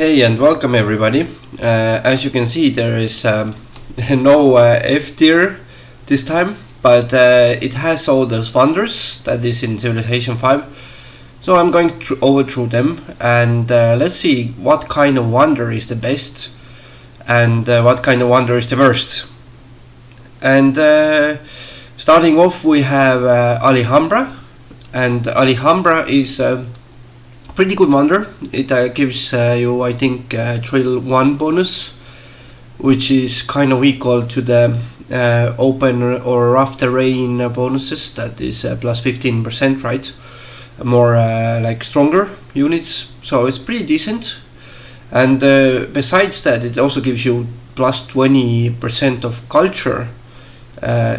Hey and welcome everybody. As you can see, there is no F tier this time, but it has all those wonders that is in Civilization 5. So I'm going over through them and let's see what kind of wonder is the best and what kind of wonder is the worst. And starting off, we have Alhambra, and Alhambra is pretty good wonder. It gives you, I think, Trail 1 bonus, which is kind of equal to the open or rough terrain bonuses. That is plus 15%, right? More like stronger units, so it's pretty decent. And besides that, it also gives you plus 20% of culture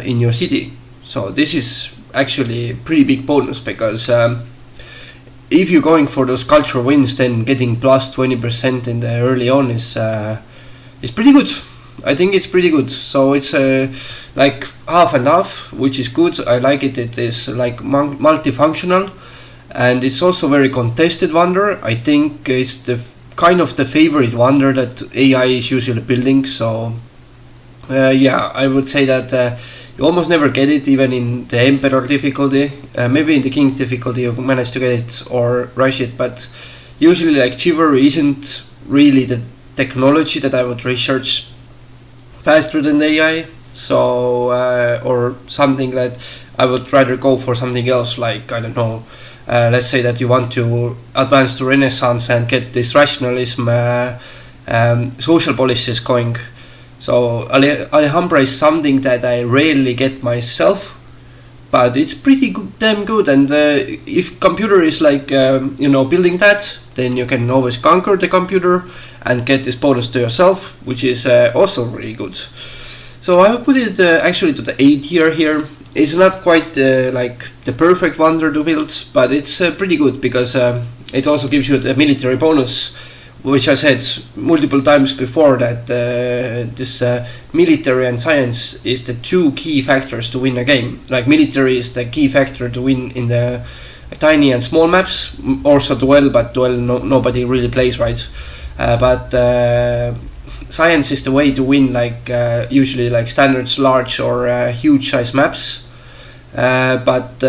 in your city. So this is actually a pretty big bonus, because if you're going for those cultural wins, then getting plus 20% in the early on is pretty good. I think it's pretty good. So it's like half and half, which is good. I like it. It is like multifunctional, and it's also very contested wonder. I think it's the kind of the favorite wonder that AI is usually building. So yeah, I would say that you almost never get it, even in the Emperor difficulty. Maybe in the King difficulty you manage to get it or rush it, but usually like chivalry isn't really the technology that I would research faster than the AI. So or something that I would rather go for something else, like, I don't know, let's say that you want to advance to Renaissance and get this rationalism social policies going. So Alhambra is something that I rarely get myself, but it's pretty good, damn good. And if computer is like building that, then you can always conquer the computer and get this bonus to yourself, which is also really good. So I would put it actually to the A tier here. It's not quite like the perfect wonder to build, but it's pretty good, because it also gives you the military bonus, which I said multiple times before, that this military and science is the two key factors to win a game. Like, military is the key factor to win in the tiny and small maps, also duel, but duel nobody really plays, right? But science is the way to win, like usually like standards large or huge size maps. But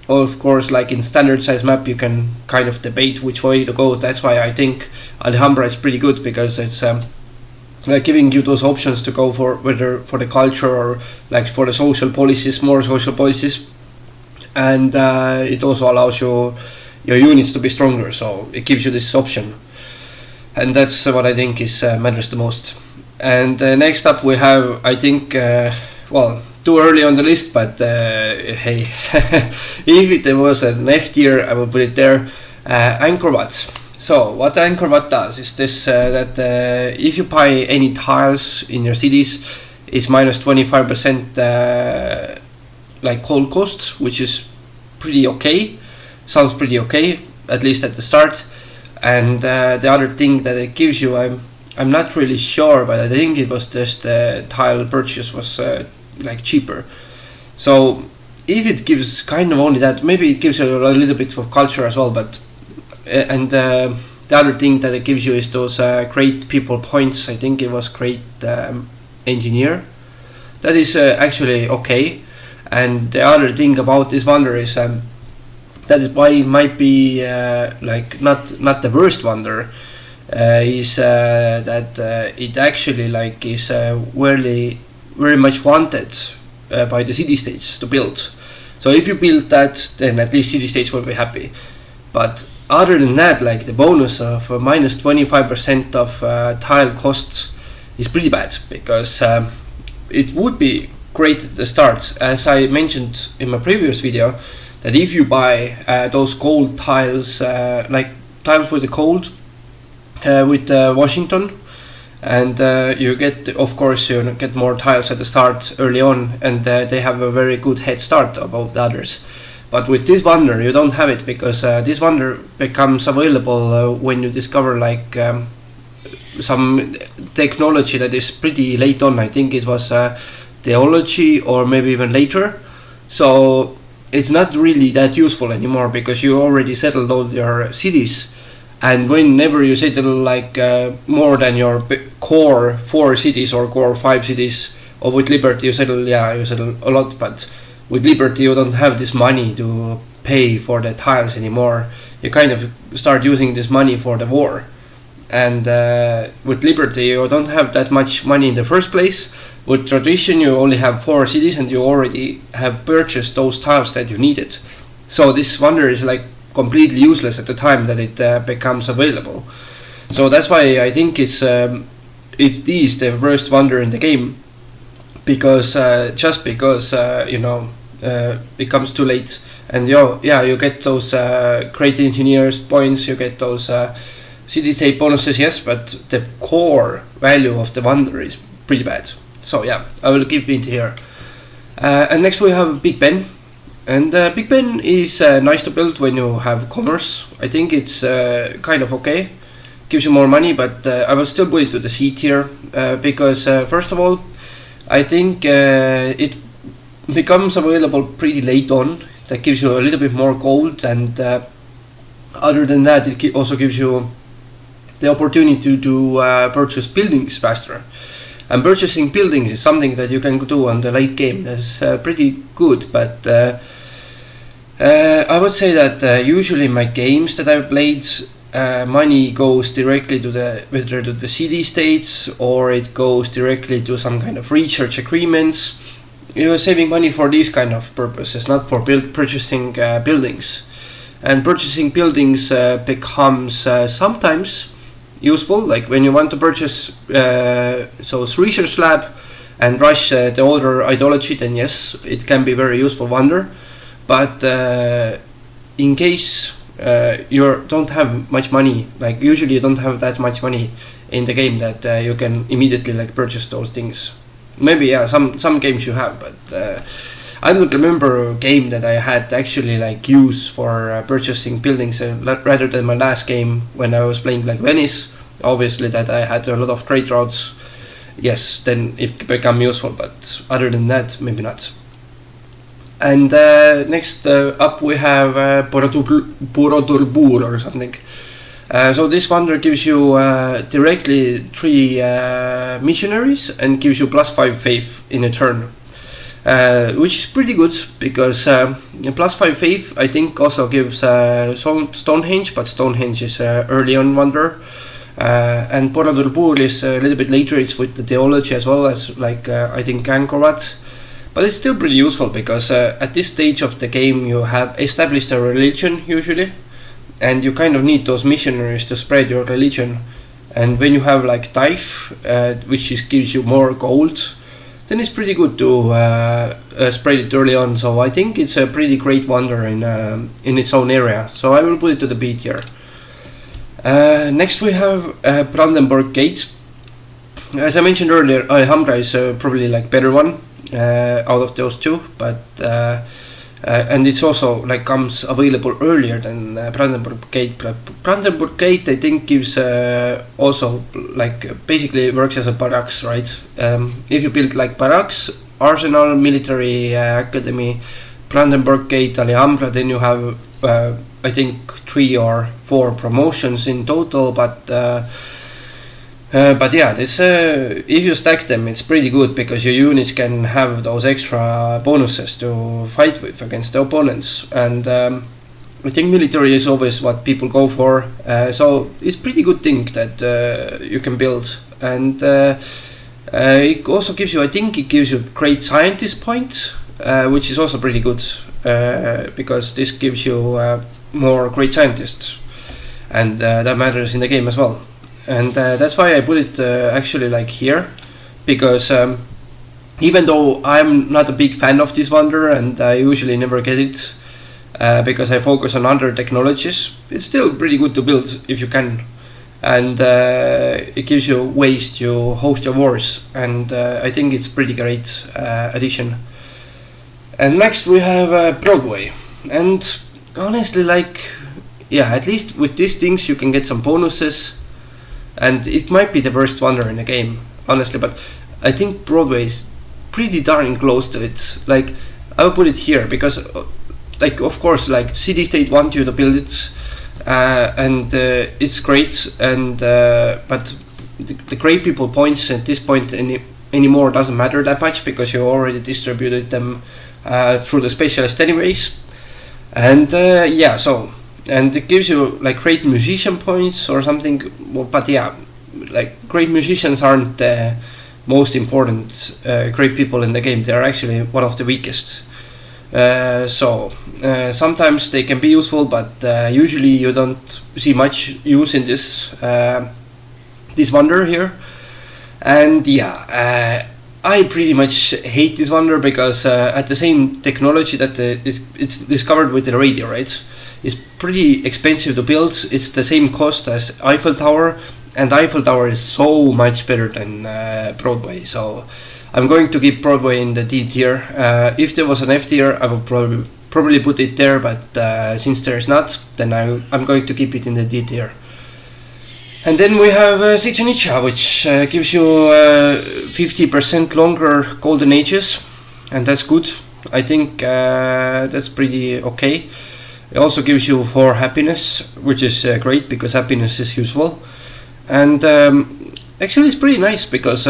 of course, like in standard size map, you can kind of debate which way to go. That's why I think Alhambra is pretty good, because it's like giving you those options to go for whether for the culture or like for the social policies, more social policies, and it also allows your units to be stronger. So it gives you this option, and that's what I think is matters the most. And next up we have, I think, well, too early on the list, but hey, if it was an F tier, I would put it there. Angkor Wat. So what Angkor Wat does is this: that if you buy any tiles in your cities, it's minus 25% like cold cost, which is pretty okay. Sounds pretty okay, at least at the start. And the other thing that it gives you, I'm not really sure, but I think it was just tile purchase was like cheaper. So if it gives kind of only that, maybe it gives you a little bit of culture as well. But and the other thing that it gives you is those great people points. I think it was great engineer. That is actually okay. And the other thing about this wonder is that is why it might be like not the worst wonder, is that it actually like is very much wanted by the city states to build. So if you build that, then at least city states will be happy. But other than that, like the bonus of minus 25% of tile costs is pretty bad, because it would be great at the start, as I mentioned in my previous video, that if you buy those gold tiles, like tiles with the gold with Washington, and you get, of course, you get more tiles at the start early on, and they have a very good head start above the others. But with this wonder you don't have it, because this wonder becomes available when you discover like some technology that is pretty late on. I think it was theology or maybe even later. So it's not really that useful anymore, because you already settled all your cities and whenever you settle like more than your core 4 cities or core 5 cities, or with Liberty you settle a lot, but with Liberty you don't have this money to pay for the tiles anymore. You kind of start using this money for the war, and with Liberty you don't have that much money in the first place. With Tradition you only have 4 cities and you already have purchased those tiles that you needed, so this wonder is like completely useless at the time that it becomes available. So that's why I think it's the worst wonder in the game, because just because it comes too late, and you get those great engineers points, you get those city state bonuses, yes, but the core value of the wonder is pretty bad. So yeah, I will keep it here. And next we have Big Ben. And Big Ben is nice to build when you have commerce. I think it's kind of okay. Gives you more money, but I will still put it to the C tier because first of all, I think it becomes available pretty late on. That gives you a little bit more gold, and other than that, it also gives you the opportunity to purchase buildings faster. And purchasing buildings is something that you can do on the late game. That's pretty good, but I would say that usually my games that I've played, money goes directly to whether to the city states, or it goes directly to some kind of research agreements. You're saving money for these kind of purposes, not for purchasing buildings. And purchasing buildings becomes sometimes useful, like when you want to purchase research lab and rush the older ideology, then yes, it can be very useful wonder. But in case you don't have much money, like usually you don't have that much money in the game that you can immediately like purchase those things. Maybe some games you have, but I don't remember a game that I had actually like use for purchasing buildings rather than my last game when I was playing like Venice. Obviously that I had a lot of trade routes, yes, then it became useful, but other than that, maybe not. And next up we have Borodurbur or something. So this wonder gives you directly 3 missionaries and gives you +5 faith in a turn, which is pretty good, because +5 faith I think also gives Stonehenge, but Stonehenge is early on wonder. And Borodurbur is a little bit later. It's with the theology as well as like I think Angkor Wat. But it's still pretty useful because at this stage of the game you have established a religion usually, and you kind of need those missionaries to spread your religion. And when you have like tithe, which gives you more gold, then it's pretty good to spread it early on. So I think it's a pretty great wonder in its own area. So I will put it to the B tier. Next we have Brandenburg Gate. As I mentioned earlier, Alhambra is probably like better one out of those two, but and it's also like comes available earlier than Brandenburg Gate. Brandenburg Gate I think gives also like basically works as a barracks, right? If you build like barracks, arsenal, military academy, Brandenburg Gate, Alhambra, then you have I think 3 or 4 promotions in total, but yeah, this if you stack them, it's pretty good because your units can have those extra bonuses to fight with against the opponents. And I think military is always what people go for, so it's pretty good thing that you can build. And it also gives you, I think it gives you great scientist point, which is also pretty good, because this gives you more great scientists, and that matters in the game as well. And that's why I put it actually like here, because even though I'm not a big fan of this wonder and I usually never get it because I focus on other technologies, it's still pretty good to build if you can. And it gives you ways to host your wars, and I think it's pretty great addition. And next we have Broadway, and honestly, like, yeah, at least with these things you can get some bonuses, and it might be the worst wonder in the game, honestly, but I think Broadway is pretty darn close to it. Like, I will put it here because, like, of course, like, city state want you to build it, and it's great. And but the great people points at this point anymore doesn't matter that much, because you already distributed them through the specialist anyways. And yeah, so, and it gives you like great musician points or something. Well, but yeah, like great musicians aren't the most important great people in the game. They're actually one of the weakest. So sometimes they can be useful, but usually you don't see much use in this wonder here. And yeah, I pretty much hate this wonder, because at the same technology that it's discovered with the radio, right? It's pretty expensive to build. It's the same cost as Eiffel Tower, and Eiffel Tower is so much better than Broadway. So I'm going to keep Broadway in the D tier. If there was an F tier, I would probably put it there, but since there is not, then I'm going to keep it in the D tier. And then we have Chichen Itza, which gives you 50% longer golden ages, and that's good. I think that's pretty okay. It also gives you 4 happiness, which is great, because happiness is useful. And actually it's pretty nice, because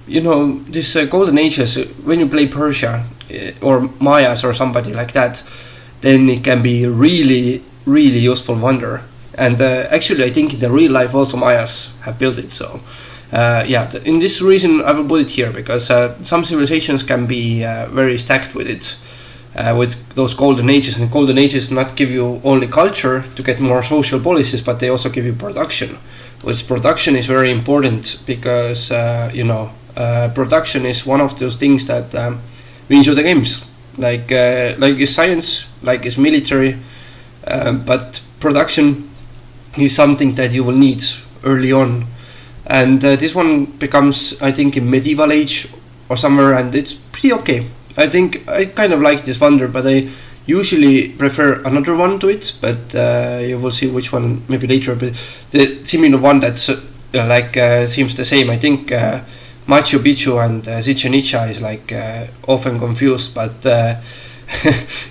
you know, this golden ages, when you play Persia or Mayas or somebody like that, then it can be really useful wonder. And actually I think in the real life also Mayas have built it. So yeah, in this reason I will put it here, because some civilizations can be very stacked with it, with those golden ages. And golden ages not give you only culture to get more social policies, but they also give you production, which production is very important, because you know, production is one of those things that wins you the games, like is science, like is military, but production is something that you will need early on. And this one becomes, I think, in medieval age or somewhere, and it's pretty okay. I think I kind of like this wonder, but I usually prefer another one to it, but you will see which one maybe later. But the similar one that's seems the same, I think Machu Picchu and Chichen Itza is like often confused, but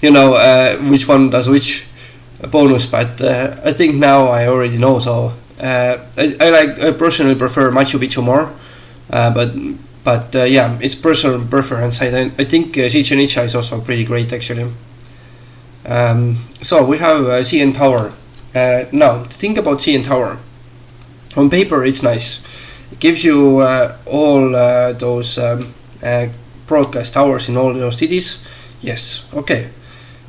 you know, which one does which bonus. But I think now I already know, so I personally prefer Machu Picchu more, but yeah, it's personal preference. I think Chichen Itza is also pretty great actually. So we have CN Tower. Now think about CN Tower. On paper it's nice. It gives you all those broadcast towers in all those cities. Yes, okay.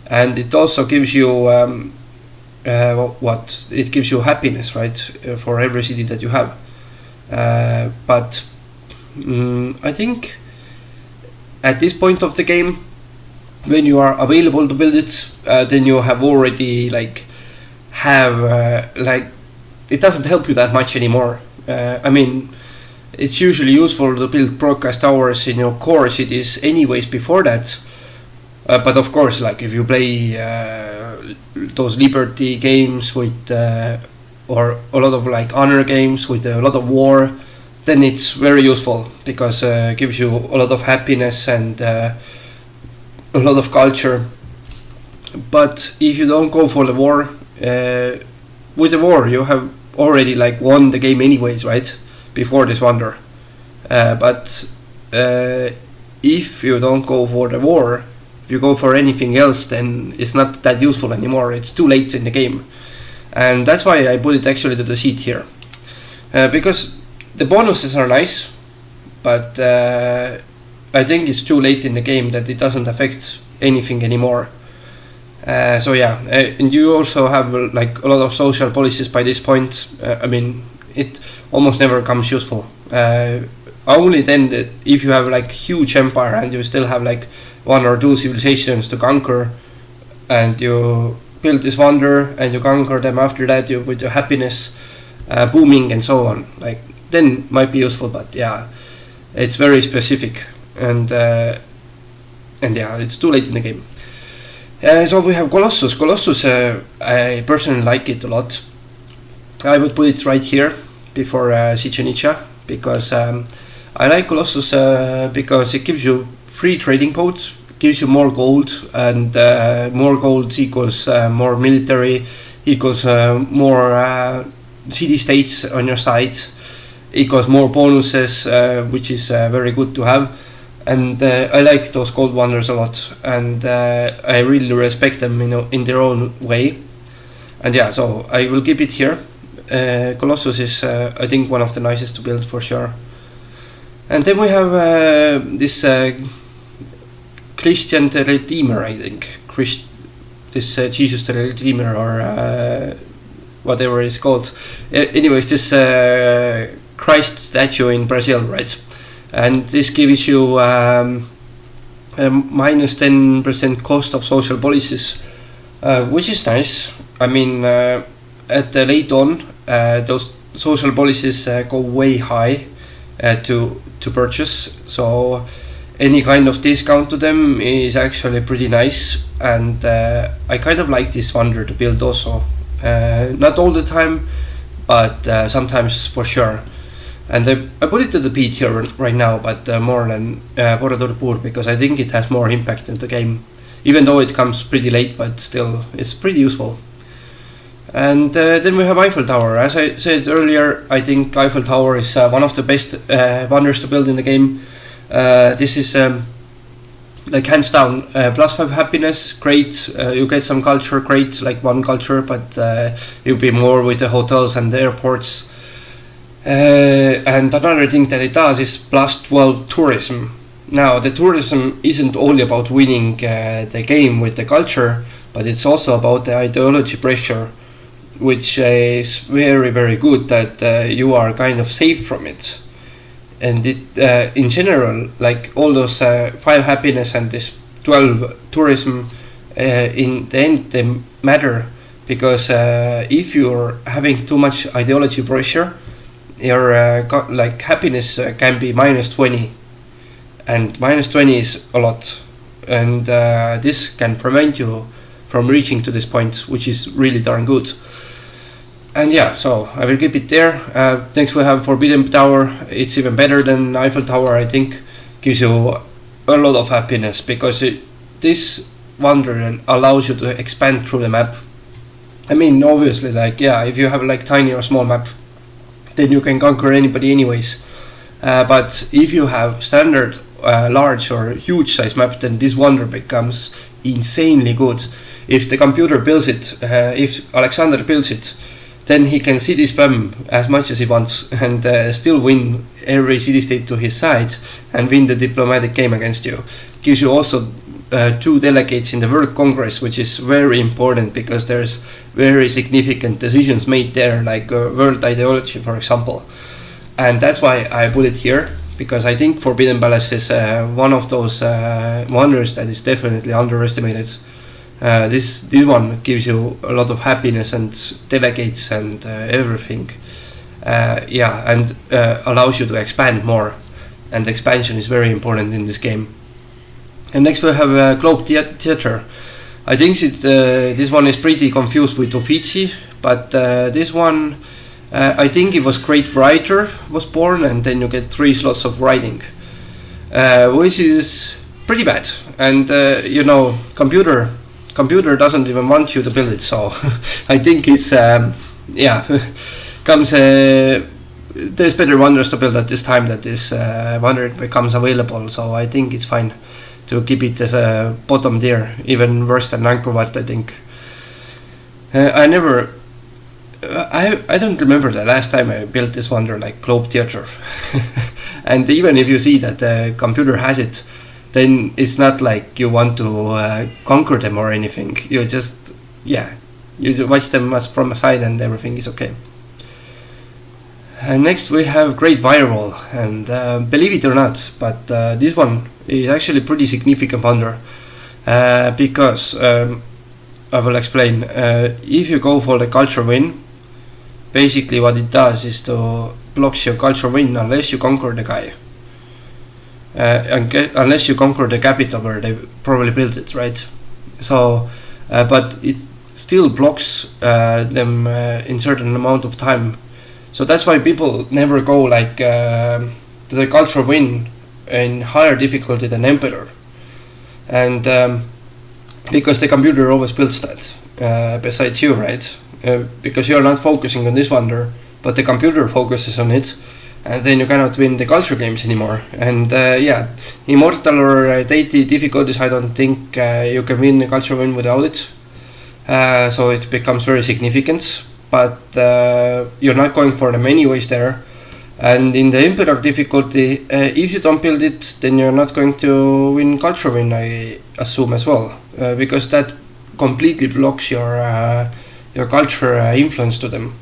And it also gives you what? It gives you happiness, right? For every city that you have. But I think at this point of the game, when you are available to build it, then you have already it doesn't help you that much anymore. I mean, it's usually useful to build broadcast towers in your core cities anyways before that. But of course, like if you play those Liberty games with or a lot of like honor games with a lot of war, then it's very useful, because it gives you a lot of happiness and a lot of culture. But if you don't go for the war, with the war you have already like won the game anyways, right? Before this wonder. But if you don't go for the war, if you go for anything else, then it's not that useful anymore. It's too late in the game, and that's why I put it actually to the seat here, because the bonuses are nice, but I think it's too late in the game that it doesn't affect anything anymore. So yeah, and you also have like a lot of social policies by this point. I mean, it almost never comes useful. Only then that if you have like huge empire and you still have like 1 or 2 civilizations to conquer, and you build this wonder and you conquer them after that, you with your happiness booming and so on, like then might be useful. But yeah, it's very specific, and yeah, it's too late in the game. So we have Colossus. Colossus, I personally like it a lot. I would put it right here before Chichen Itza, because I like Colossus because it gives you free trading posts, gives you more gold, and more gold equals more military, equals more city states on your side, equals more bonuses, which is very good to have. And I like those gold wonders a lot, and I really respect them in their own way. And yeah, so I will keep it here. Colossus is I think one of the nicest to build for sure. And then we have this Christian the Redeemer, I think. This Jesus the Redeemer, or whatever it's called. Anyways, this Christ statue in Brazil, right? And this gives you minus 10% cost of social policies, which is nice. I mean, at the late on, those social policies go way high to purchase, so any kind of discount to them is actually pretty nice. And I kind of like this wonder to build also, not all the time, but sometimes for sure. And I put it to the beat here right now, but more than Borador Pur, because I think it has more impact in the game, even though it comes pretty late, but still it's pretty useful. And then we have Eiffel Tower. As I said earlier, I think Eiffel Tower is one of the best wonders to build in the game. This is like hands down +5 happiness, great. You get some culture, great, like 1 culture, but you'll be more with the hotels and the airports. And another thing that it does is +12 tourism. Now, the tourism isn't only about winning the game with the culture, but it's also about the ideology pressure, which is very, very good, that you are kind of safe from it. And it, in general, like all those 5 happiness and this 12 tourism, in the end they matter, because if you're having too much ideology pressure, your like happiness can be -20, and -20 is a lot, and this can prevent you from reaching to this point, which is really darn good. And yeah, so I will keep it there. Next we have Forbidden Tower. It's even better than Eiffel Tower, I think. Gives you a lot of happiness, because this wonder allows you to expand through the map. I mean, obviously, like, yeah, if you have like tiny or small map, then you can conquer anybody anyways. But if you have standard, large or huge size map, then this wonder becomes insanely good. If the computer builds it, if Alexander builds it, then he can city spam as much as he wants and still win every city state to his side and win the diplomatic game against you. Gives you also 2 delegates in the World Congress, which is very important, because there's very significant decisions made there, like world ideology, for example. And that's why I put it here, because I think Forbidden Palace is one of those wonders that is definitely underestimated. This one gives you a lot of happiness and delegates and everything. Yeah, and allows you to expand more, and expansion is very important in this game. And next we have Globe Theatre. I think this one is pretty confused with Uffizi, but this one, I think it was Great Writer was born, and then you get 3 slots of writing, which is pretty bad. And you know, computer doesn't even want you to build it, so I think it's yeah, comes there's better wonders to build at this time that this wonder becomes available, so I think it's fine to keep it as a bottom tier, even worse than Angkor Wat, I think. I don't remember the last time I built this wonder like Globe Theatre. And even if you see that the computer has it, then it's not like you want to conquer them or anything. You just, yeah, you watch them as from a side and everything is okay. And next we have Great Firewall, and believe it or not, but this one is actually pretty significant wonder, because I will explain. If you go for the culture win, basically what it does is to blocks your culture win unless you conquer the guy. Unless you conquer the capital where they probably built it, right? So, but it still blocks them in certain amount of time. So that's why people never go like to the culture win in higher difficulty than Emperor, and because the computer always builds that besides you, right? because you're not focusing on this wonder, but the computer focuses on it, and then you cannot win the culture games anymore. And yeah, immortal or deity difficulties, I don't think you can win a culture win without it. So it becomes very significant, but you're not going for them anyways there. And in the Emperor difficulty, if you don't build it, then you're not going to win culture win, I assume as well, because that completely blocks your culture influence to them.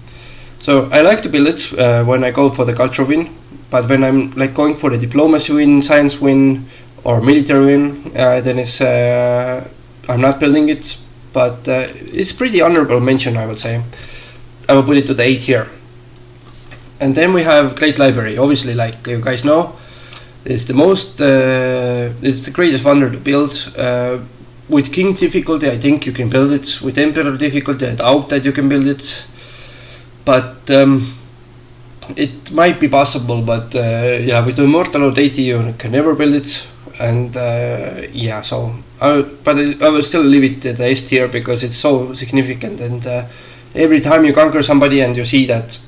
So I like to build it when I go for the culture win, but when I'm like going for the diplomacy win, science win, or military win, then it's I'm not building it. But it's pretty honorable mention, I would say. I will put it to the A tier. And then we have Great Library. Obviously, like you guys know, it's the most, it's the greatest wonder to build. With King difficulty, I think you can build it. With Emperor difficulty, I doubt that you can build it. But it might be possible. But yeah, with Immortal or Deity, you can never build it. And yeah, so I will still leave it at the S tier because it's so significant. And every time you conquer somebody and you see that,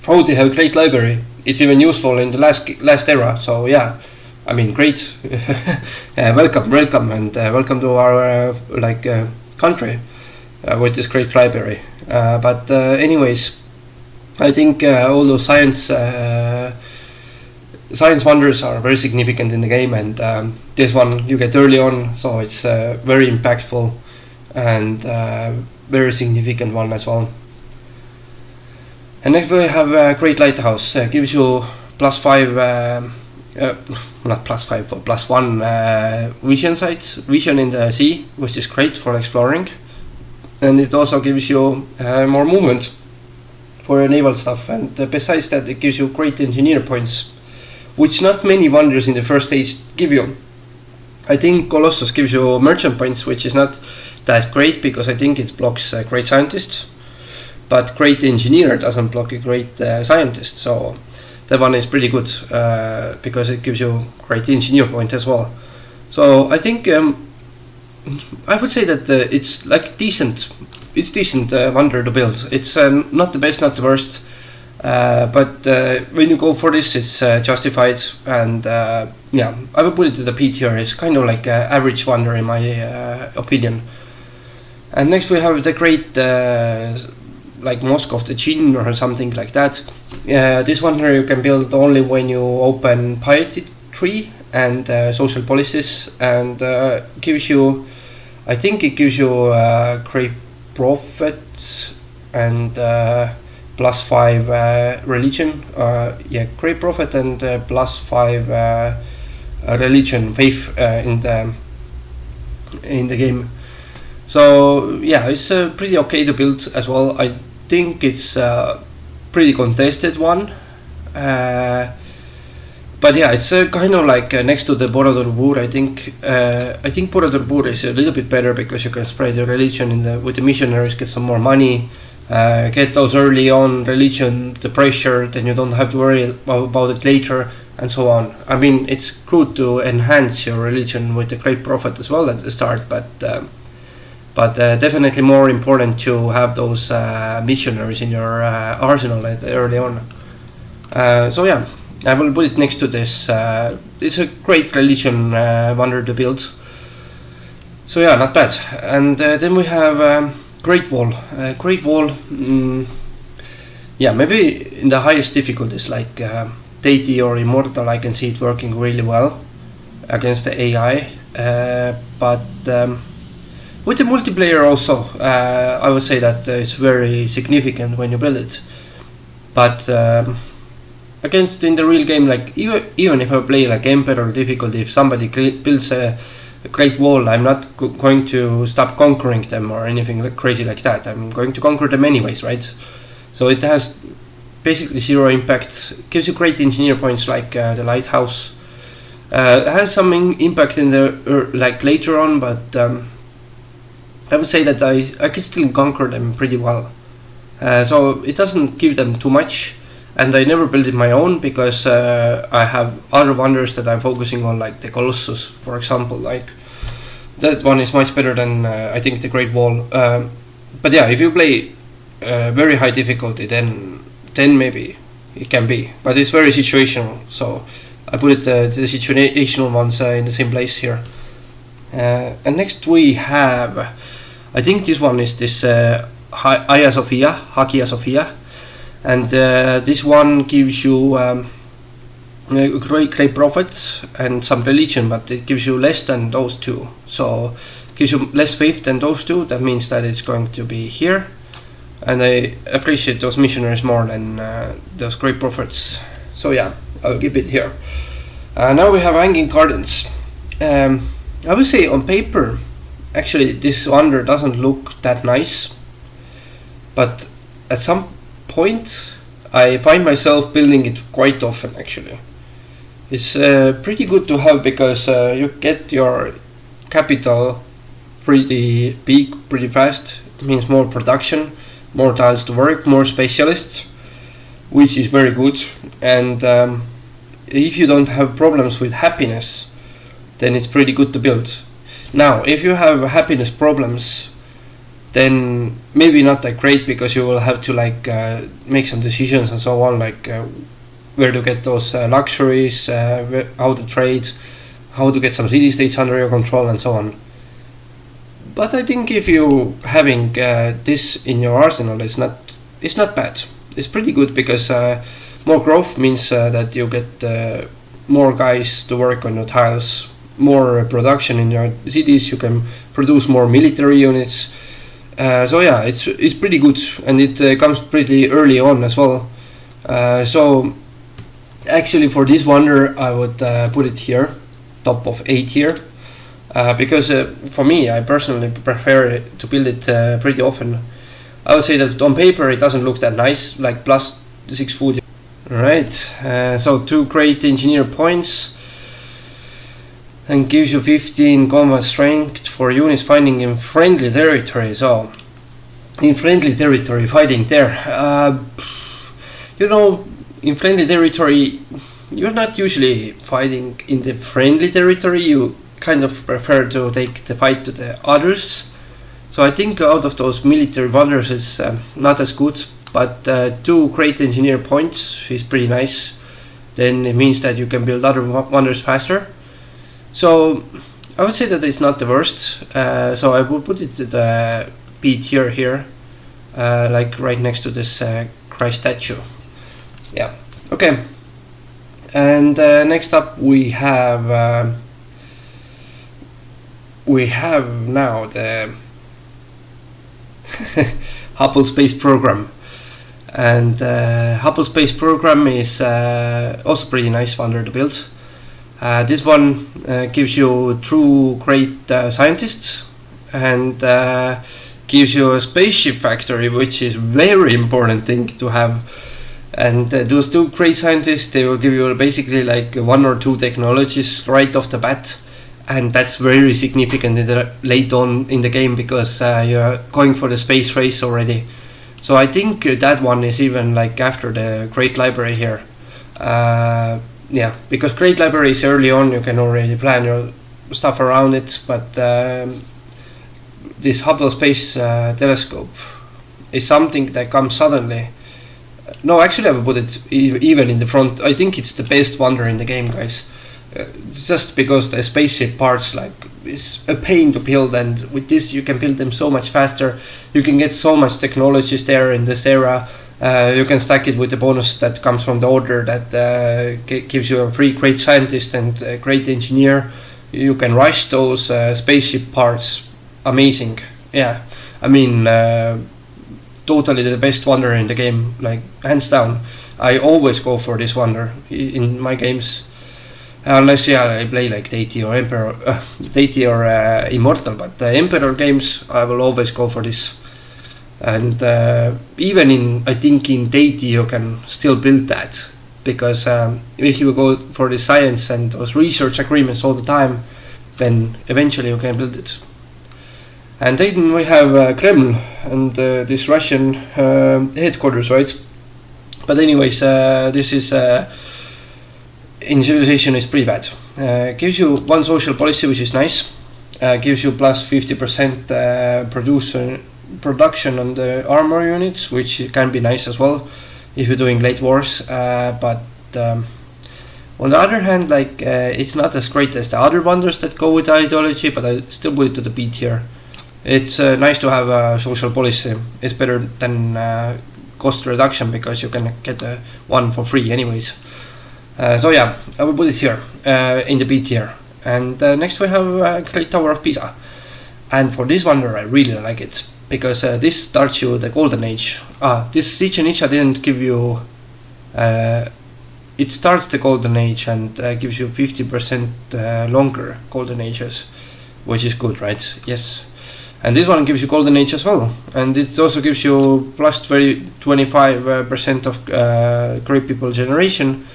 oh, they have a great library, it's even useful in the last era. So yeah, I mean, great. welcome, and welcome to our country with this great library. But anyways, I think all those science wonders are very significant in the game, and this one you get early on, so it's very impactful and very significant one as well. And next we have Great Lighthouse. Gives you +5, not +5, but +1 vision in the sea, which is great for exploring. And it also gives you more movement for your naval stuff. And besides that, it gives you great engineer points, which not many wonders in the first stage give you. I think Colossus gives you merchant points, which is not that great because I think it blocks great scientists. But great engineer doesn't block a great scientist, so that one is pretty good because it gives you great engineer point as well. So I think I would say that it's like decent. It's decent wonder to build. It's not the best, not the worst. But when you go for this, it's justified, and yeah, I would put it to the P tier. It's kind of like average wonder in my opinion. And next we have the great like Mosque of the Jinn or something like that. This wonder you can build only when you open piety tree and social policies, and gives you, I think it gives you great prophet and +5 religion. Yeah, great prophet and +5 religion faith in the game. So yeah, it's pretty okay to build as well. I think it's a pretty contested one, but yeah, it's kind of like next to the Borodor Bur. I think Borodor Bur is a little bit better because you can spread your religion with the missionaries, get some more money, get those early on religion, the pressure, then you don't have to worry about it later, and so on. I mean, it's good to enhance your religion with the great prophet as well at the start, but definitely more important to have those missionaries in your arsenal early on. So yeah, I will put it next to this. It's a great religion wonder to build. So yeah, not bad. And then we have Great Wall. Great Wall, yeah, maybe in the highest difficulties like Deity or Immortal, I can see it working really well against the AI. But with the multiplayer also, I would say that it's very significant when you build it. But against in the real game, like even if I play like Emperor difficulty, if somebody builds a Great Wall, I'm not going to stop conquering them or anything crazy like that. I'm going to conquer them anyways, right? So it has basically zero impact. It gives you great engineer points like the lighthouse. It has some impact in the like later on, but I would say that I can still conquer them pretty well. So it doesn't give them too much, and I never built it my own because I have other wonders that I'm focusing on, like the Colossus, for example. Like that one is much better than I think the Great Wall. But yeah, if you play very high difficulty, then maybe it can be, but it's very situational. So I put it the situational ones in the same place here. And next we have, I think this one is this Hagia Sophia, and this one gives you great profits and some religion, but it gives you less than those two. So gives you less faith than those two. That means that it's going to be here, and I appreciate those missionaries more than those great prophets. So yeah, I'll keep it here. Now we have hanging gardens. I would say on paper, actually this wonder doesn't look that nice, but at some point I find myself building it quite often. Actually, it's pretty good to have, because you get your capital pretty big, pretty fast. It means more production, more tiles to work, more specialists, which is very good. And if you don't have problems with happiness, then it's pretty good to build. Now, if you have happiness problems, then maybe not that great, because you will have to make some decisions and so on, where to get those luxuries, how to trade, how to get some city states under your control, and so on. But I think if you having this in your arsenal, it's not bad. It's pretty good, because more growth means that you get more guys to work on your tiles, more production in your cities. You can produce more military units. So yeah, it's pretty good, and it comes pretty early on as well. So actually, for this wonder, I would put it here, top of 8 here. Because for me, I personally prefer to build it pretty often. I would say that on paper it doesn't look that nice, like plus 6 food. Alright, so 2 great engineer points, and gives you 15 combat strength for units fighting in friendly territory. So in friendly territory, fighting there, in friendly territory you're not usually fighting in the friendly territory. You kind of prefer to take the fight to the others. So I think out of those military wonders, it's not as good, but 2 great engineer points is pretty nice. Then it means that you can build other wonders faster. So I would say that it's not the worst. So I would put it at the B tier here, like right next to this Christ statue. Yeah, okay. And next up we have now the Hubble Space Program, and Hubble Space Program is also pretty nice wonder to build. This one gives you true great scientists, and gives you a spaceship factory, which is very important thing to have. And those 2 great scientists, they will give you basically like 1 or 2 technologies right off the bat. And that's very significant late on in the game, because you're going for the space race already. So I think that one is even like after the Great Library here. Yeah, because Great Library is early on, you can already plan your stuff around it. But this Hubble Space Telescope is something that comes suddenly. No, actually I would put it even in the front. I think it's the best wonder in the game, guys. Just because the spaceship parts is a pain to build, and with this you can build them so much faster. You can get so much technologies there in this era. You can stack it with the bonus that comes from the order that gives you a free great scientist and a great engineer. You can rush those spaceship parts. Amazing. Yeah, I mean, totally the best wonder in the game, like hands down. I always go for this wonder in my games. Unless I play like Deity or Emperor, Deity or Immortal, but the Emperor games I will always go for this. And even I think in Deity you can still build that, because if you go for the science and those research agreements all the time, then eventually you can build it. And then we have Kreml and this Russian headquarters, right? But anyways, this is in Civilization is pretty bad. Gives you 1 social policy, which is nice. Gives you plus 50% production on the armor units, which can be nice as well if you're doing late wars. But on the other hand, like it's not as great as the other wonders that go with ideology, but I still put it to the B tier. It's nice to have a social policy. It's better than cost reduction because you can get one for free anyways. So yeah, I will put it here in the B tier. And next we have Great Tower of Pisa. And for this wonder I really like it because this starts you the Golden Age. This Siege Initia didn't give you... it starts the Golden Age and gives you 50% longer Golden Ages, which is good, right? Yes. And this one gives you Golden Age as well, and it also gives you plus 25% of Great People Generation.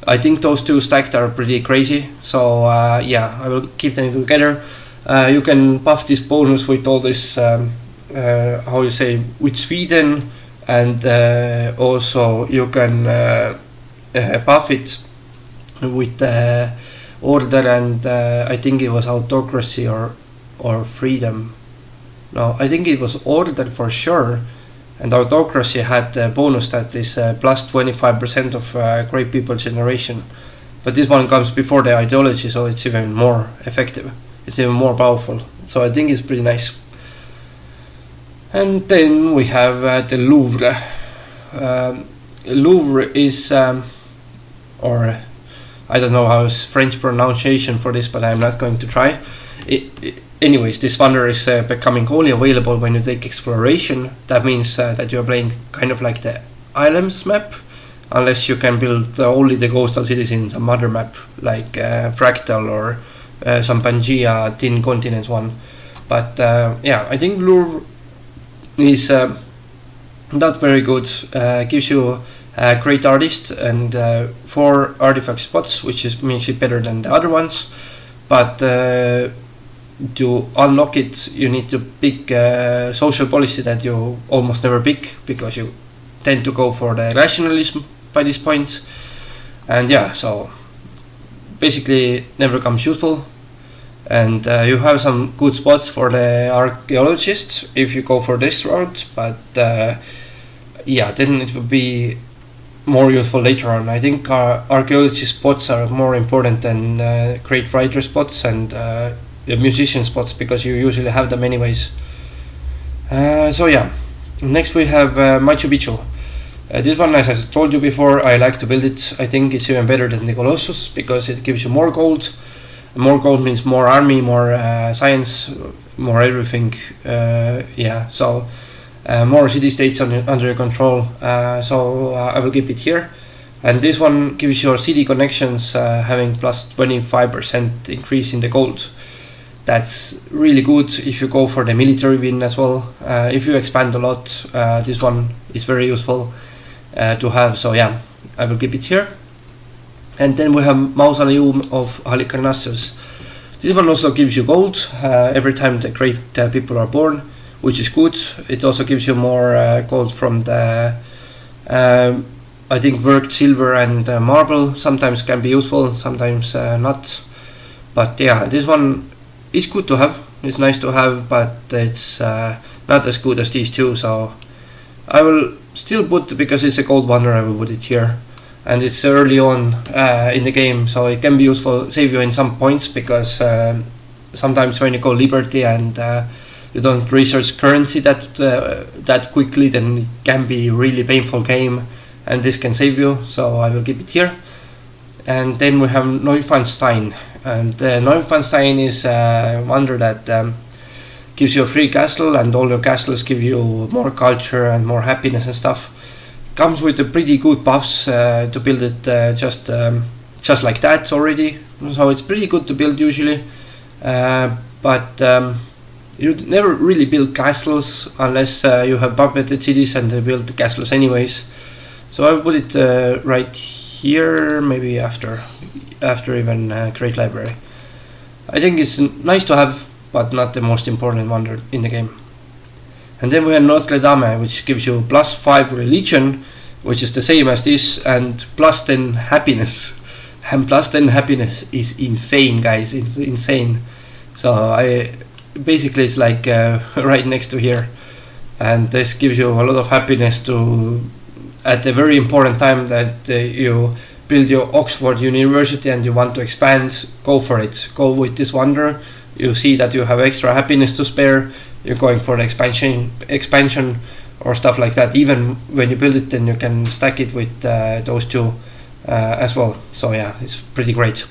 I think those two stacked are pretty crazy, so yeah, I will keep them together. You can buff this bonus with all this, how you say, with Sweden, and also you can buff it with order and I think it was autocracy or freedom. No, I think it was order for sure, and autocracy had a bonus that is plus 25% of Great People Generation. But this one comes before the ideology, so it's even more effective. It's even more powerful. So I think it's pretty nice. And then we have the Louvre. Louvre is, or I don't know how is French pronunciation for this, but I'm not going to try. Anyways, this wonder is becoming only available when you take exploration. That means that you're playing kind of like the islands map, unless you can build only the coastal cities in some other map, like Fractal or some Pangea Thin Continents one. But yeah, I think Louvre is not very good. Gives you a great artist and 4 artifact spots, which makes it better than the other ones. But to unlock it, you need to pick social policy that you almost never pick because you tend to go for the rationalism by this point. And yeah, so basically never comes useful. And you have some good spots for the archaeologists if you go for this route, but yeah, then it will be more useful later on. I think archaeology spots are more important than great writer spots and the musician spots, because you usually have them anyways. So yeah, next we have Machu Picchu. This one, as I told you before, I like to build it. I think it's even better than the Colossus because it gives you more gold. More gold means more army, more science, more everything. Yeah, so more city-states under your control. So I will keep it here. And this one gives your city connections having plus 25% increase in the gold. That's really good if you go for the military win as well. If you expand a lot, this one is very useful to have. So yeah, I will keep it here. And then we have Mausoleum of Halicarnassus. This one also gives you gold every time the great people are born, which is good. It also gives you more gold from the I think worked silver and marble. Sometimes can be useful, sometimes not. But yeah, this one is good to have. It's nice to have, but it's not as good as these two. So I will still put, because it's a gold wonder, I will put it here. And it's early on in the game, so it can be useful, save you in some points, because sometimes when you go Liberty and you don't research currency that quickly, then it can be a really painful game, and this can save you, so I will keep it here. And then we have Neuschwanstein, and Neuschwanstein is a wonder that gives you a free castle, and all your castles give you more culture and more happiness and stuff. Comes with a pretty good buffs to build it just like that already, so it's pretty good to build usually, but you never really build castles unless you have puppeted cities and they build the castles anyways. So I will put it right here, maybe after even Great Library. I think it's nice to have, but not the most important wonder in the game. And then we have Notre Dame, which gives you plus 5 religion, which is the same as this, and plus 10 happiness. And plus 10 happiness is insane, guys. It's insane. So basically it's like right next to here. and this gives you a lot of happiness to at a very important time that you build your Oxford University and you want to expand. Go for it, go with this wonder. You see that you have extra happiness to spare, you're going for the expansion or stuff like that. Even when you build it, then you can stack it with those two as well. So yeah, it's pretty great.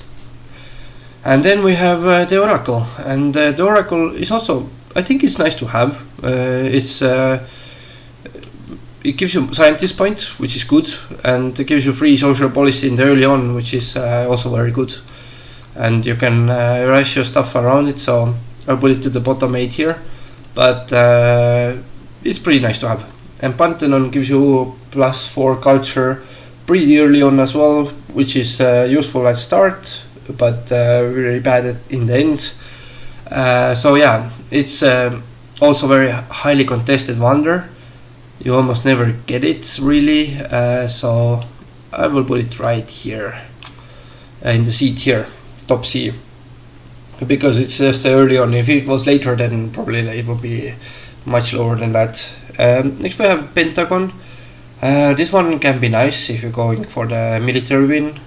And then we have the Oracle, and the Oracle is also, I think it's nice to have. It gives you scientist point, which is good, and it gives you free social policy in the early on, which is also very good. And you can rush your stuff around it, so I'll put it to the bottom 8 here, but it's pretty nice to have. And Pantheon gives you +4 culture pretty early on as well, which is useful at start, but very bad in the end. So yeah, it's also very highly contested wonder. You almost never get it really, so I will put it right here in the C tier, top C, because it's just early on. If it was later, then probably it would be much lower than that. Next we have Pentagon. This one can be nice if you're going for the military win,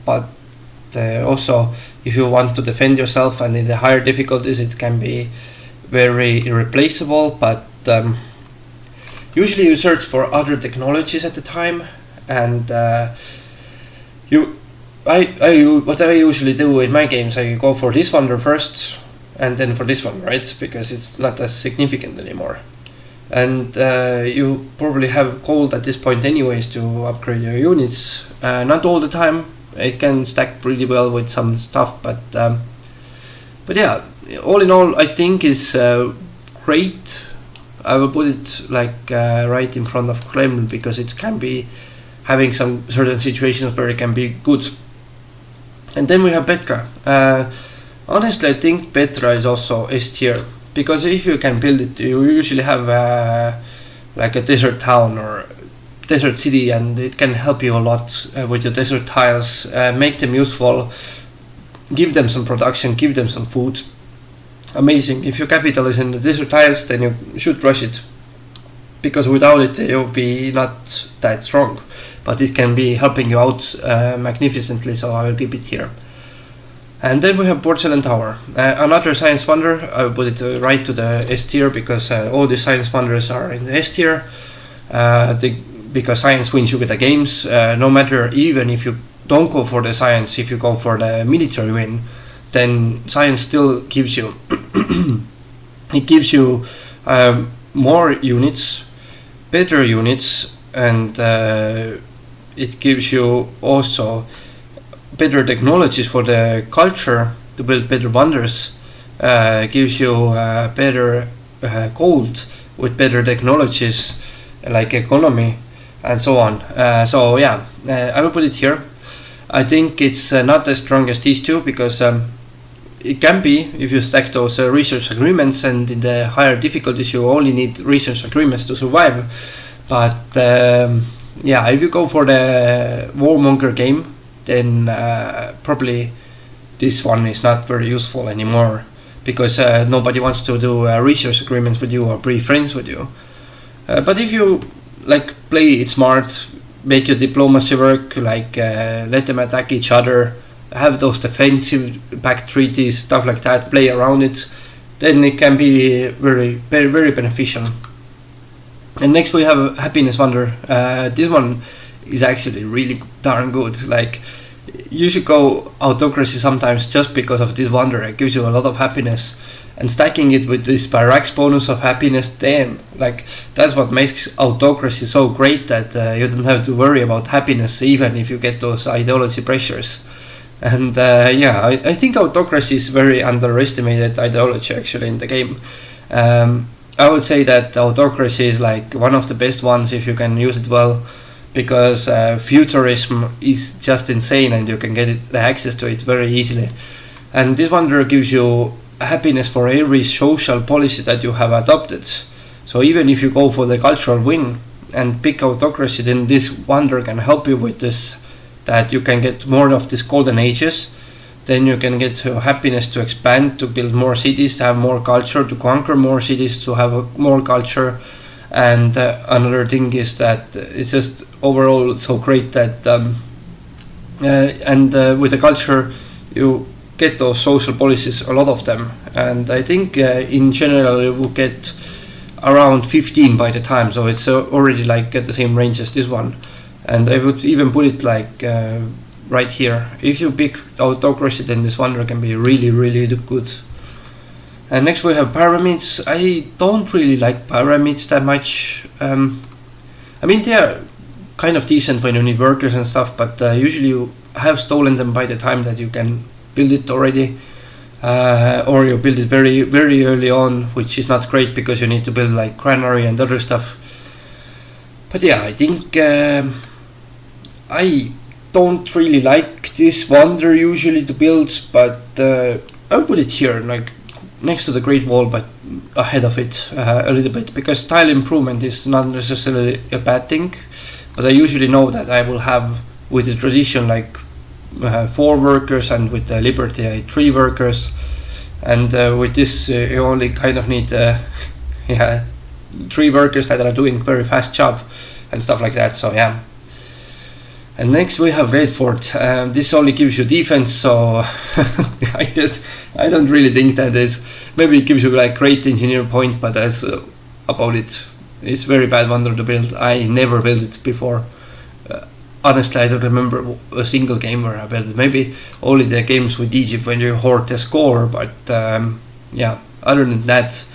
but also if you want to defend yourself, and in the higher difficulties it can be very irreplaceable. But usually you search for other technologies at the time, and what I usually do in my games, I go for this wonder first and then for this one, right? Because it's not as significant anymore. And you probably have gold at this point anyways to upgrade your units. Not all the time, it can stack pretty well with some stuff, but yeah, all in all I think is great. I will put it like right in front of Kremlin, because it can be having some certain situations where it can be good. And then we have Petra. Honestly, I think Petra is also S tier, because if you can build it, you usually have like a desert town or desert city, and it can help you a lot with your desert tiles, make them useful, give them some production, give them some food. Amazing. If your capital is in the desert tiles, then you should rush it, because without it you'll be not that strong, but it can be helping you out magnificently, so I will keep it here. And then we have Porcelain Tower, another science wonder. I will put it right to the S tier, because all the science wonders are in the S tier, because science wins you with the games, no matter, even if you don't go for the science, if you go for the military win, then science still gives you it gives you more units, better units, and it gives you also better technologies for the culture to build better wonders, gives you better gold with better technologies like economy and so on. So yeah, I will put it here. I think it's not as strong as these two, because it can be if you stack those research agreements, and in the higher difficulties you only need research agreements to survive. But yeah, if you go for the warmonger game, then probably this one is not very useful anymore, because nobody wants to do research agreements with you or be friends with you. But if you like play it smart, make your diplomacy work, like let them attack each other, have those defensive backed treaties, stuff like that, play around it, then it can be very, very, very beneficial. And next we have Happiness Wonder. This one is actually really darn good. Like, you should go Autocracy sometimes just because of this wonder. It gives you a lot of happiness, and stacking it with this Barracks bonus of happiness, damn, like that's what makes Autocracy so great, that you don't have to worry about happiness even if you get those ideology pressures. And yeah, I think Autocracy is very underestimated ideology actually in the game. I would say that Autocracy is like one of the best ones if you can use it well, because futurism is just insane and you can get the access to it very easily. And this wonder gives you happiness for every social policy that you have adopted. So even if you go for the cultural win and pick Autocracy, then this wonder can help you with this, that you can get more of these golden ages. Then you can get happiness to expand, to build more cities, to have more culture, to conquer more cities, to have more culture. And another thing is that it's just overall so great that with the culture you get those social policies, a lot of them, and I think in general you will get around 15 by the time, so it's already like at the same range as this one. And I would even put it like right here. If you pick autocracy, then this wonder can be really, really good. And next we have pyramids. I don't really like pyramids that much. I mean, they are kind of decent when you need workers and stuff, but usually you have stolen them by the time that you can build it already. Or you build it very, very early on, which is not great because you need to build like granary and other stuff. But yeah, I think I don't really like this wonder usually to build, but I'll put it here, like next to the Great Wall, but ahead of it a little bit, because tile improvement is not necessarily a bad thing, but I usually know that I will have with the tradition like 4 workers, and with the Liberty 3 workers, and with this you only kind of need 3 workers that are doing very fast job and stuff like that. So yeah. And next we have Red Fort. This only gives you defense, so I don't really think that is. Maybe it gives you like great engineer point, but that's about it. It's very bad wonder to build. I never built it before. Honestly, I don't remember a single game where I built it. Maybe only the games with Egypt when you hoard the score, but yeah, other than that,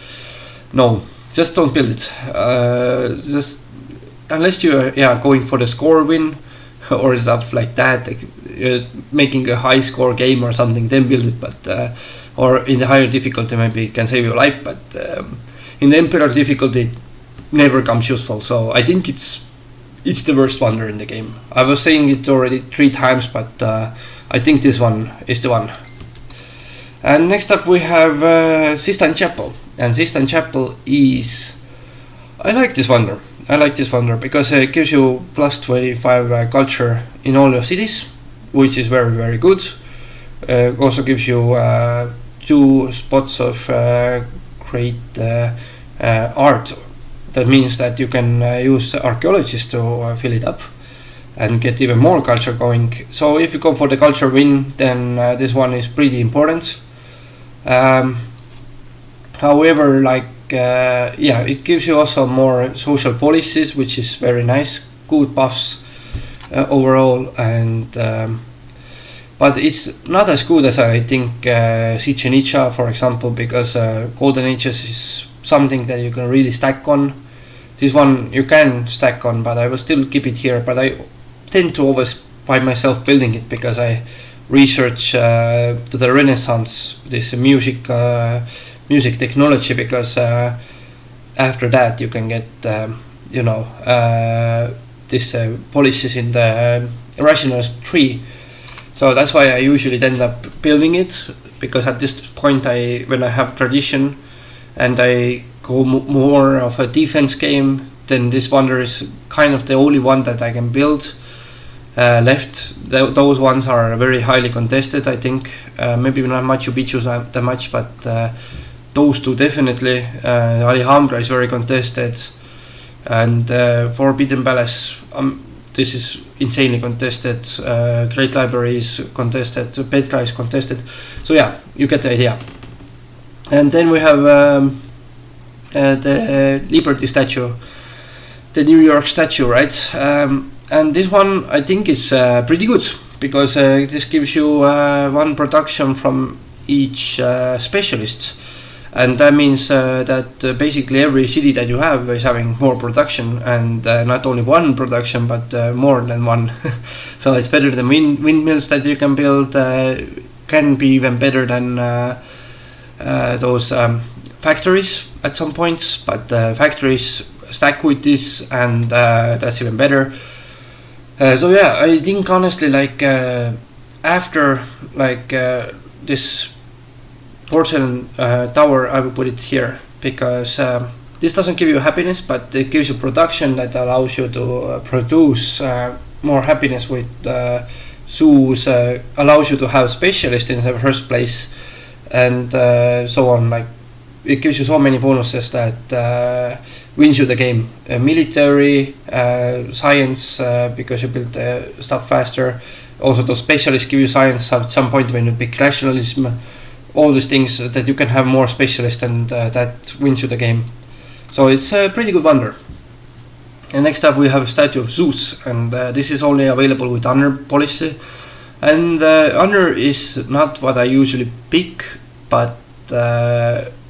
no, just don't build it. Just unless you're going for the score win or stuff like that, making a high score game or something, then build it. But or in the higher difficulty, maybe it can save your life. But in the Emperor difficulty, it never comes useful. So I think it's the worst wonder in the game. I was saying it already 3 times, but I think this one is the one. And next up we have Sistine Chapel, and Sistine Chapel is, I like this wonder. I like this wonder because it gives you plus 25 culture in all your cities, which is very, very good. Also gives you 2 spots of great art. That means that you can use archaeologists to fill it up and get even more culture going. So if you go for the culture win, then this one is pretty important. However, like it gives you also more social policies, which is very nice, good buffs overall, and but it's not as good as I think Chichen Itza, for example, because Golden Ages is something that you can really stack on. This one you can stack on, but I will still keep it here. But I tend to always find myself building it because I research to the Renaissance, this music technology, because after that you can get this policies in the rational tree. So that's why I usually end up building it, because at this point when I have tradition and I go more of a defense game, then this wonder is kind of the only one that I can build left. Those ones are very highly contested, I think. Maybe not Machu Picchu that much, but those 2 definitely. Alhambra is very contested, and Forbidden Palace, this is insanely contested. Great Library is contested, Petra is contested. So yeah, you get the idea. And then we have the Liberty statue, the New York statue, right? And this one I think is pretty good, because this gives you 1 production from each specialist, and that means that basically every city that you have is having more production, and not only 1 production, but more than 1. So it's better than windmills that you can build, can be even better than those factories at some points, but factories stack with this, and that's even better. So yeah, I think honestly, like after like this porcelain tower, I will put it here, because this doesn't give you happiness, but it gives you production that allows you to produce more happiness with zoos, allows you to have specialists in the first place, and so on. Like it gives you so many bonuses that wins you the game. Military, science, because you build stuff faster. Also those specialists give you science at some point when you pick rationalism. All these things that you can have more specialists, and that wins you the game. So it's a pretty good wonder. And next up we have a statue of Zeus, and this is only available with honor policy. And honor is not what I usually pick, but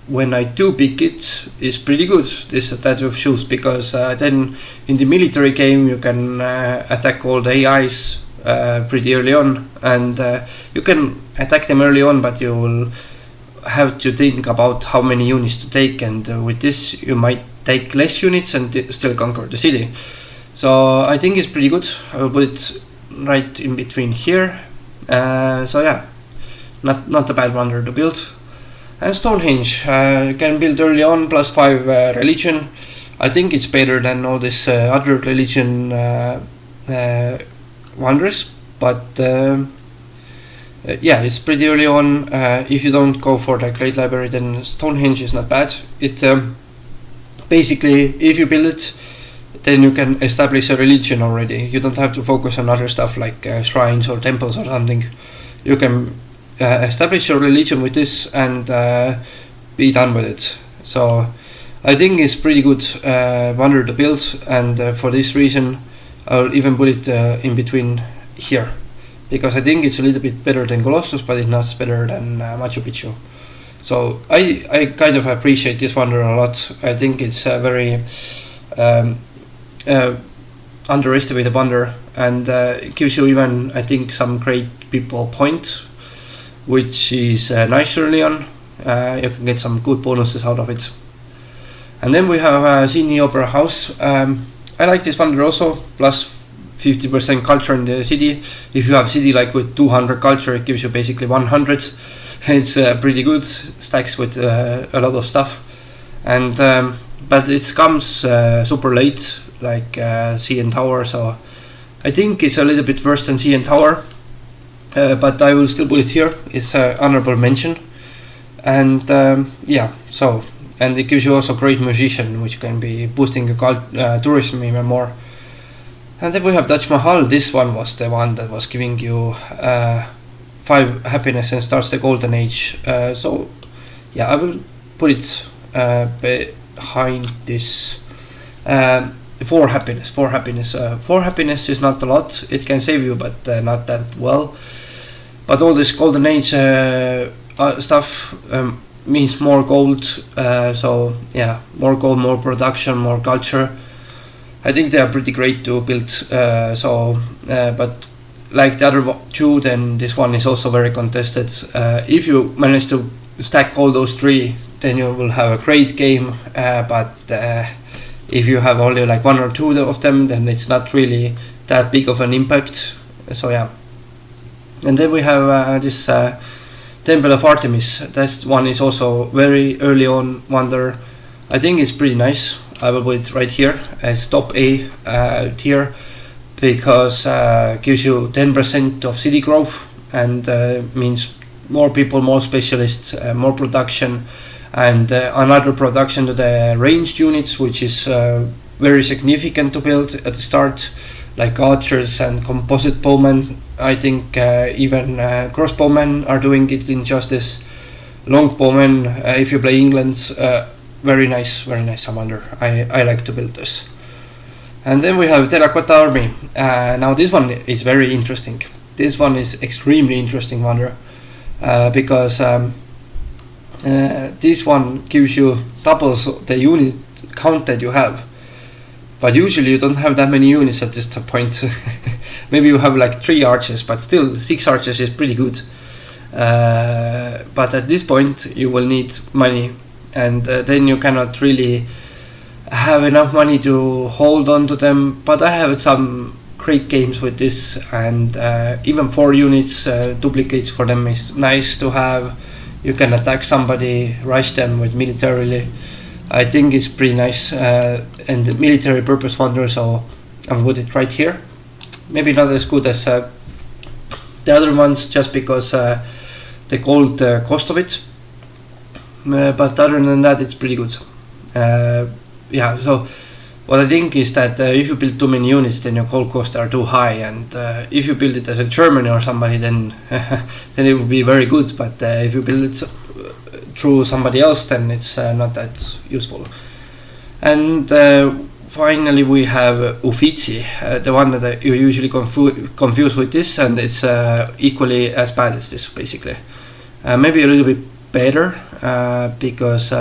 when I do pick it, it's pretty good, this statue of Zeus, because then in the military game you can attack all the AIs pretty early on, and you can attack them early on, but you will have to think about how many units to take, and with this you might take less units and still conquer the city. So I think it's pretty good. I will put it right in between here. So yeah, not a bad wonder to build. And Stonehenge, can build early on, +5 religion. I think it's better than all this other religion wonders, but yeah, it's pretty early on. If you don't go for the Great Library, then Stonehenge is not bad. It basically, if you build it, then you can establish a religion already. You don't have to focus on other stuff like shrines or temples or something. You can establish your religion with this and be done with it. So I think it's pretty good wonder to build, and for this reason I'll even put it in between here, because I think it's a little bit better than Colossus, but it's not better than Machu Picchu. So I kind of appreciate this wonder a lot. I think it's a very underestimated wonder, and it gives you even, I think, some great people point, which is nice early on. You can get some good bonuses out of it. And then we have Sydney Opera House. I like this wonder also, plus 50% culture in the city. If you have city like with 200 culture, it gives you basically 100. It's pretty good, stacks with a lot of stuff. And but it comes super late, like CN Tower, so I think it's a little bit worse than CN Tower, but I will still put it here. It's an honorable mention. And yeah, so, and it gives you also great musician, which can be boosting the tourism even more. And then we have Taj Mahal. This one was the one that was giving you 5 happiness and starts the golden age. So yeah, I will put it behind this. 4 happiness. 4 happiness. 4 happiness is not a lot. It can save you, but not that well. But all this golden age stuff means more gold. So yeah, more gold, more production, more culture. I think they are pretty great to build. But like the other 2, then this one is also very contested. If you manage to stack all those 3, then you will have a great game. But if you have only like 1 or 2 of them, then it's not really that big of an impact. So yeah. And then we have this Temple of Artemis. That one is also very early on wonder. I think it's pretty nice. I will put it right here as top A tier, because gives you 10% of city growth, and means more people, more specialists, more production, and another production to the ranged units, which is very significant to build at the start, like archers and composite bowmen. I think even crossbowmen are doing it in justice. Longbowmen, if you play England, very nice wonder. I like to build this. And then we have Terracotta Army. Now this one is very interesting. This one is extremely interesting wonder, because this one gives you doubles the unit count that you have. But usually you don't have that many units at this point. Maybe you have like 3 archers, but still 6 archers is pretty good. But at this point you will need money, and then you cannot really have enough money to hold on to them. But I have some great games with this, and even 4 units duplicates for them is nice to have. You can attack somebody, rush them with militarily. I think it's pretty nice, and the military purpose wonder, so I'll put it right here. Maybe not as good as the other ones, just because the cost of it, but other than that it's pretty good. yeah, so what I think is that if you build too many units, then your gold costs are too high, and if you build it as a Germany or somebody, then then it would be very good. But if you build it through somebody else, then it's not that useful. And finally, we have Uffizi, the one that you usually confuse with this, and it's equally as bad as this, basically. Maybe a little bit better, because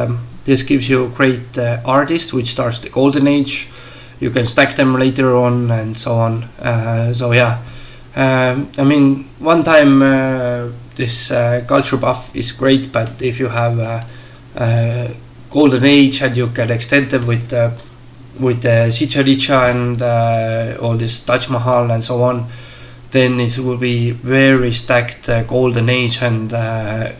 this gives you great artists, which starts the golden age. You can stack them later on and so on. So yeah, I mean, one time this culture buff is great, but if you have golden age and you can extend them with Chichen Itza and all this Taj Mahal and so on, then it will be very stacked golden age, and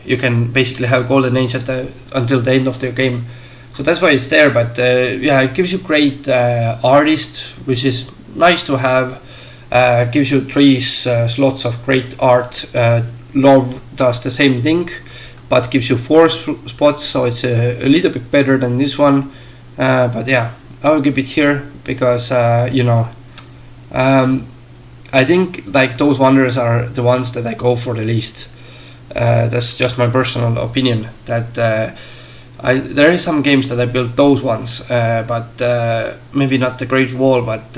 you can basically have golden age until the end of the game. So that's why it's there. But yeah, it gives you great artist, which is nice to have. Gives you 3 slots of great art. Love does the same thing, but gives you 4 spots, so it's a little bit better than this one. But yeah, I will keep it here because you know, I think like those wonders are the ones that I go for the least. That's just my personal opinion. That there is some games that I built those ones, but maybe not the Great Wall, but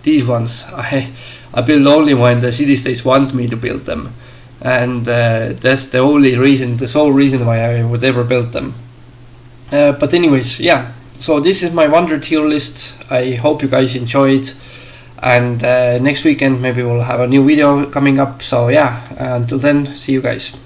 these ones I build only when the city states want me to build them, and that's the only reason, the sole reason why I would ever build them. But anyways, yeah. So this is my wonder tier list. I hope you guys enjoy it. And next weekend maybe we'll have a new video coming up. So yeah, until then, see you guys.